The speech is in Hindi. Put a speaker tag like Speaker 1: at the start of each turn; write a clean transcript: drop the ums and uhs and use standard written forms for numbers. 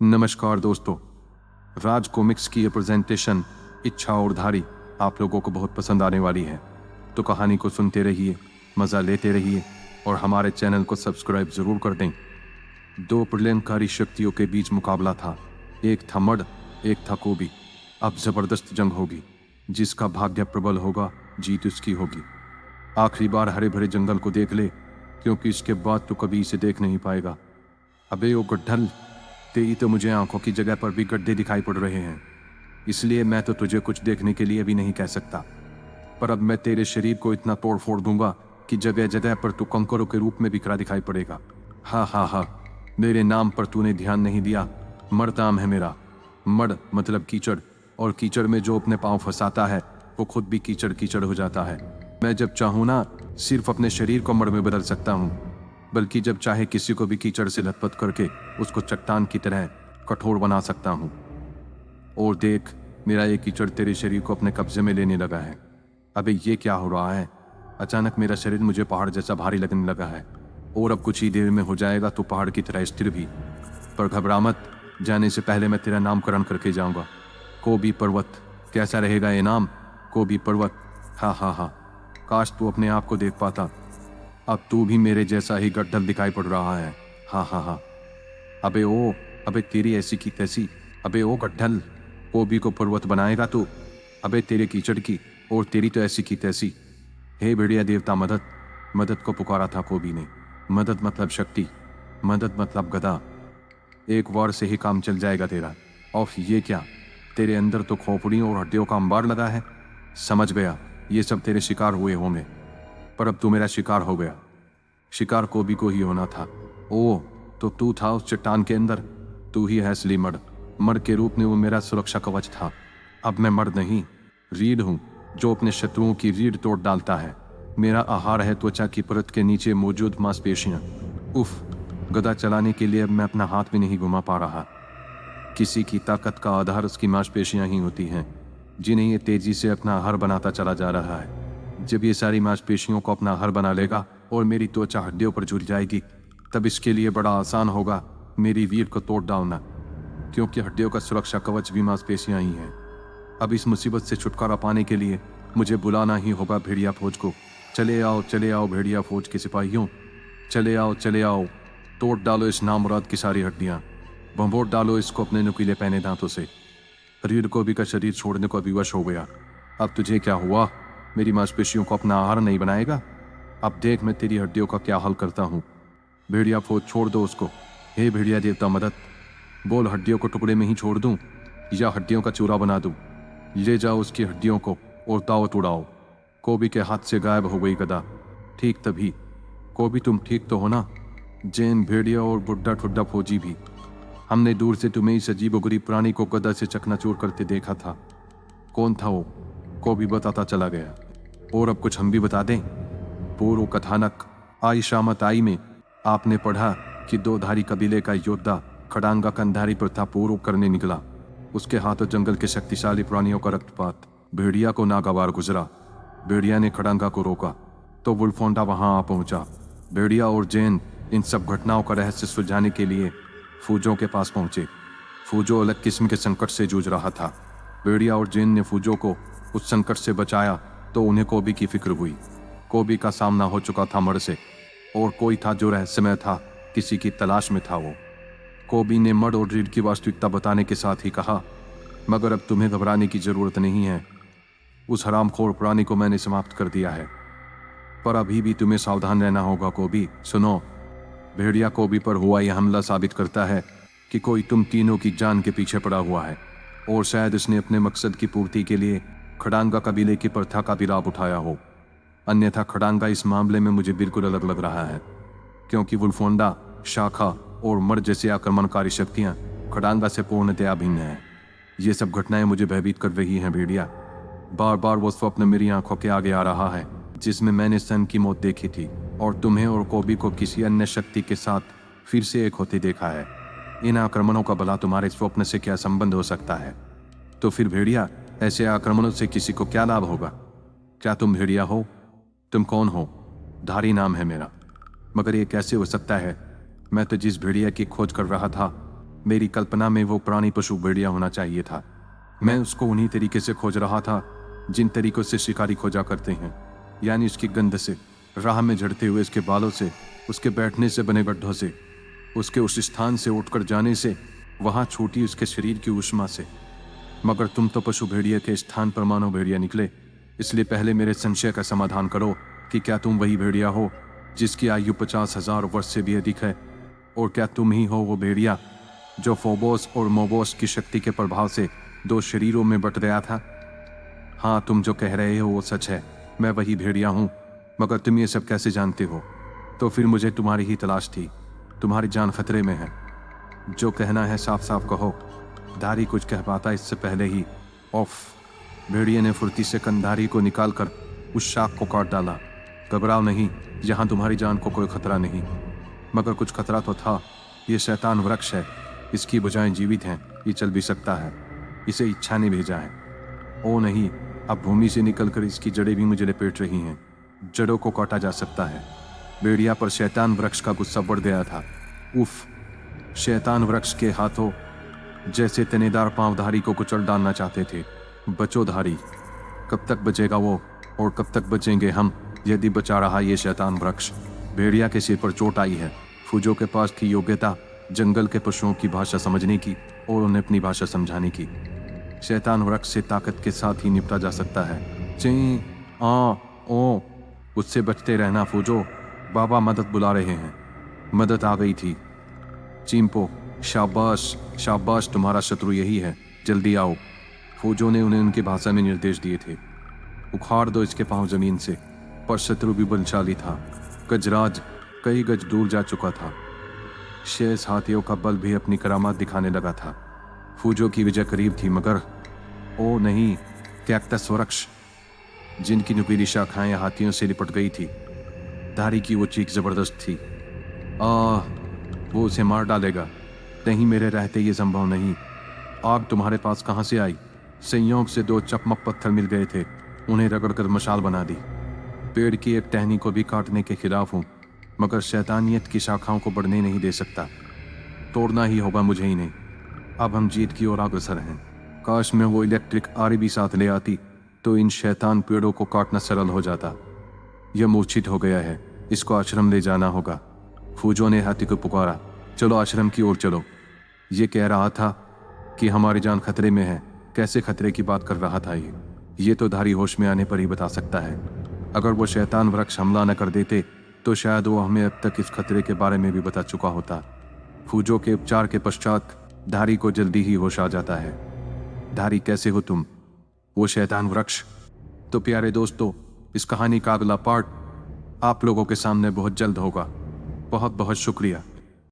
Speaker 1: नमस्कार दोस्तों, राज कॉमिक्स की ये प्रेजेंटेशन इच्छा और धारी आप लोगों को बहुत पसंद आने वाली है। तो कहानी को सुनते रहिए, मज़ा लेते रहिए और हमारे चैनल को सब्सक्राइब ज़रूर कर दें। दो प्रलयंकारी शक्तियों के बीच मुकाबला था। एक था मड, एक था कोबी। अब ज़बरदस्त जंग होगी। जिसका भाग्य प्रबल होगा, जीत उसकी होगी। आखिरी बार हरे भरे जंगल को देख ले, क्योंकि इसके बाद तो कभी इसे देख नहीं पाएगा। अबे ओ गड्ढल, तेरी तो मुझे आंखों की जगह पर भी गड्ढे दिखाई पड़ रहे हैं, इसलिए मैं तो तुझे कुछ देखने के लिए भी नहीं कह सकता। पर अब मैं तेरे शरीर को इतना तोड़ फोड़ दूंगा कि जगह जगह पर तू कंकरों के रूप में बिखरा दिखाई पड़ेगा। हाँ हाँ हाँ, मेरे नाम पर तूने ध्यान नहीं दिया। मड नाम है मेरा। मड मतलब कीचड़, और कीचड़ में जो अपने पाँव फंसाता है वो खुद भी कीचड़ कीचड़ हो जाता है। मैं जब चाहूँ ना, सिर्फ अपने शरीर को मड में बदल सकता हूँ, बल्कि जब चाहे किसी को भी कीचड़ से लथपथ करके उसको चट्टान की तरह कठोर बना सकता हूँ। और देख, मेरा ये कीचड़ तेरे शरीर को अपने कब्जे में लेने लगा है। अबे ये क्या हो रहा है? अचानक मेरा शरीर मुझे पहाड़ जैसा भारी लगने लगा है, और अब कुछ ही देर में हो जाएगा तो पहाड़ की तरह स्थिर भी। पर घबरा मत, जाने से पहले मैं तेरा नामकरण करके जाऊंगा। कोबी पर्वत, कैसा रहेगा ये नाम? कोबी पर्वत। हाँ हाँ हाँ, काश तू अपने आप को देख पाता। अब तू भी मेरे जैसा ही गड्ढल दिखाई पड़ रहा है। हाँ हाँ हाँ। अबे तेरी ऐसी की तैसी। अबे ओ गड्ढल, कोबी को पर्वत बनाएगा तू? अबे तेरे कीचड़ की, और तेरी तो ऐसी की तैसी। हे भेड़िया देवता मदद। मदद को पुकारा था कोबी ने। मदद मतलब शक्ति, मदद मतलब गदा। एक वार से ही काम चल जाएगा तेरा। और ये क्या, तेरे अंदर तो खोपड़ियों और हड्डियों का अंबार लगा है। समझ गया, ये सब तेरे शिकार हुए होंगे, पर अब तू मेरा शिकार हो गया। शिकार कोबी को ही होना था। ओ, तो तू था उस चट्टान के अंदर। तू ही है असली मर्द। मर्द के रूप में वो मेरा सुरक्षा कवच था। अब मैं मर्द नहीं, रीढ़ हूं, जो अपने शत्रुओं की रीढ़ तोड़ डालता है। मेरा आहार है त्वचा की परत के नीचे मौजूद मांसपेशियां। उफ, गदा चलाने के लिए अब मैं अपना हाथ भी नहीं घुमा पा रहा। किसी की ताकत का आधार उसकी मांसपेशियां ही होती हैं, जिन्हें ये तेजी से अपना आहार बनाता चला जा रहा है। जब ये सारी मांसपेशियों को अपना आहार बना लेगा और मेरी त्वचा हड्डियों पर जुड़ जाएगी, तब इसके लिए बड़ा आसान होगा मेरी रीढ़ को तोड़ डालना, क्योंकि हड्डियों का सुरक्षा कवच भी मांसपेशियां ही हैं। अब इस मुसीबत से छुटकारा पाने के लिए मुझे बुलाना ही होगा भेड़िया फौज को। चले आओ भेड़िया फौज के सिपाहियों, चले आओ, तोड़ डालो इस नामुराद की सारी हड्डियां, भंभोड़ डालो इसको अपने नुकीले पहने दांतों से। रीढ़ कोबी का शरीर छोड़ने को विवश हो गया। अब तुझे क्या हुआ? मेरी मांसपेशियों को अपना आहार नहीं बनाएगा? अब देख मैं तेरी हड्डियों का क्या हाल करता हूँ। भेड़िया फौज, छोड़ दो उसको। हे भेड़िया देवता मदद, बोल हड्डियों को टुकड़े में ही छोड़ दूं या हड्डियों का चूरा बना दूं? ले जाओ उसकी हड्डियों को और दावत उड़ाओ। कोबी के हाथ से गायब हो गई गदा। ठीक तभी, कोबी तुम ठीक तो हो ना? जैन, भेड़िया और बुड्ढा ठुड्डा फौजी भी। हमने दूर से तुम्हें इस अजीबोगरीब प्राणी को गदा से चकनाचूर करते देखा था। कौन था वो? कोबी बताता चला गया। और अब कुछ हम भी बता दें। पूर्व कथानक आई शामत आई में आपने पढ़ा कि दो धारी कबीले का योद्धा खड़ांगा कंधारी प्रथा पूर्व करने निकला। उसके हाथों जंगल के शक्तिशाली प्राणियों का रक्तपात भेड़िया को नागवार गुजरा। भेड़िया ने खड़ांगा को रोका तो वुल्फोंडा वहां आ पहुंचा। भेड़िया और जैन इन सब घटनाओं का रहस्य सुलझाने के लिए फूजों के पास पहुंचे। फूजो अलग किस्म के संकट से जूझ रहा था। भेड़िया और जैन ने फूजो को उस संकट से बचाया तो उन्हें कोबी की फिक्र हुई। कोबी का सामना हो चुका था मड से, और कोई था जो रहस्यमय था, किसी की तलाश में था वो। कोबी ने मड और रीढ़ की वास्तविकता बताने के साथ ही कहा, मगर अब तुम्हें घबराने की जरूरत नहीं है। उस हरामखोर प्राणी को मैंने समाप्त कर दिया है, पर अभी भी तुम्हें सावधान रहना होगा कोबी। सुनो, भेड़िया कोबी पर हुआ यह हमला साबित करता है कि कोई तुम तीनों की जान के पीछे पड़ा हुआ है, और शायद उसने अपने मकसद की पूर्ति के लिए खड़ांगा कबीले की प्रथा का भी लाभ उठाया हो। अन्यथा खड़ांगा इस मामले में मुझे बिल्कुल अलग लग रहा है, क्योंकि वुल्फोंडा, शाखा और मड जैसी आक्रमणकारी शक्तियां खड़ांगा से पूर्णतया भिन्न हैं। ये सब घटनाएं मुझे भयभीत कर रही हैं भेड़िया। बार बार वो स्वप्न मेरी आंखों के आगे आ रहा है जिसमें मैंने सन की मौत देखी थी और तुम्हें और कोबी को किसी अन्य शक्ति के साथ फिर से एक होते देखा है। इन आक्रमणों का भला तुम्हारे स्वप्न से क्या संबंध हो सकता है? तो फिर भेड़िया, ऐसे आक्रमणों से किसी को क्या लाभ होगा? क्या तुम भेड़िया हो? तुम कौन हो? धारी नाम है मेरा। मगर ये कैसे हो सकता है? मैं तो जिस भेड़िया की खोज कर रहा था मेरी कल्पना में वो प्राणी पशु भेड़िया होना चाहिए था। मैं उसको उन्हीं तरीके से खोज रहा था जिन तरीकों से शिकारी खोजा करते हैं, यानी उसकी गंध से, राह में झड़ते हुए उसके बालों से, उसके बैठने से बने गड्ढों से, उसके उस स्थान से उठकर जाने से, वहां छूटी उसके शरीर की ऊष्मा से। मगर तुम तो पशु भेड़िया के स्थान पर मानव भेड़िया निकले, इसलिए पहले मेरे संशय का समाधान करो कि क्या तुम वही भेड़िया हो जिसकी आयु 50,000 वर्ष से भी अधिक है, और क्या तुम ही हो वो भेड़िया जो फोबोस और मोबोस की शक्ति के प्रभाव से 2 शरीरों में बट गया था। हाँ, तुम जो कह रहे हो वो सच है, मैं वही भेड़िया हूँ। मगर तुम ये सब कैसे जानते हो? तो फिर मुझे तुम्हारी ही तलाश थी। तुम्हारी जान खतरे में है। जो कहना है साफ साफ कहो। धारी कुछ कह पाता इससे पहले ही ऑफ भेड़िए ने फुर्ती से कंधारी को निकालकर उस शाख को काट डाला। घबराओ नहीं, यहाँ तुम्हारी जान को कोई खतरा नहीं। मगर कुछ खतरा तो था। ये शैतान वृक्ष है, इसकी भुजाएं जीवित हैं, ये चल भी सकता है। इसे इच्छा ने भेजा है। ओ नहीं, अब भूमि से निकलकर इसकी जड़ें भी मुझे लपेट रही हैं। जड़ों को काटा जा सकता है। भेड़िया पर शैतान वृक्ष का गुस्सा बढ़ गया था। उफ! शैतान वृक्ष के हाथों जैसे तनेदार पांवधारी को कुचल डालना चाहते थे। बचो धारी, कब तक बचेगा वो, और कब तक बचेंगे हम यदि बचा रहा ये शैतान वृक्ष? भेड़िया के सिर पर चोट आई है। फूजो के पास की योग्यता जंगल के पशुओं की भाषा समझने की और उन्हें अपनी भाषा समझाने की। शैतान वृक्ष से ताकत के साथ ही निपटा जा सकता है। ची आ ओ, उससे बचते रहना फूजो, बाबा मदद बुला रहे हैं। मदद आ गई थी। चिंपो, शाबाश शाबाश, तुम्हारा शत्रु यही है, जल्दी आओ। फूजो ने उन्हें उनकी भाषा में निर्देश दिए थे। उखाड़ दो इसके पांव जमीन से। पर शत्रु भी बलशाली था। गजराज कई गज दूर जा चुका था। शेष हाथियों का बल भी अपनी करामात दिखाने लगा था। फूजो की विजय करीब थी, मगर ओ नहीं, कैक्टस वृक्ष जिनकी नुकीली शाखाएं हाथियों से लिपट गई थी। धारी की वो चीख जबरदस्त थी। वो उसे मार डालेगा। नहीं, मेरे रहते ये संभव नहीं। आग तुम्हारे पास कहां से आई? संयोग से 2 चकमक पत्थर मिल गए थे, उन्हें रगड़कर मशाल बना दी। पेड़ की एक टहनी को भी काटने के खिलाफ हूं, मगर शैतानियत की शाखाओं को बढ़ने नहीं दे सकता। तोड़ना ही होगा मुझे ही नहीं। अब हम जीत की ओर अग्रसर हैं। काश मैं वो इलेक्ट्रिक आरी भी साथ ले आती, तो इन शैतान पेड़ों को काटना सरल हो जाता। यह मूर्छित हो गया है, इसको आश्रम ले जाना होगा। फूजो ने हाथी को पुकारा। चलो आश्रम की ओर चलो। ये कह रहा था कि हमारी जान खतरे में है। कैसे खतरे की बात कर रहा था ये तो धारी होश में आने पर ही बता सकता है। अगर वो शैतान वृक्ष हमला न कर देते तो शायद वो हमें अब तक इस खतरे के बारे में भी बता चुका होता। फूजो के उपचार के पश्चात धारी को जल्दी ही होश आ जाता है। धारी, कैसे हो तुम? वो शैतान वृक्ष। तो प्यारे दोस्तों, इस कहानी का अगला पार्ट आप लोगों के सामने बहुत जल्द होगा। बहुत बहुत शुक्रिया।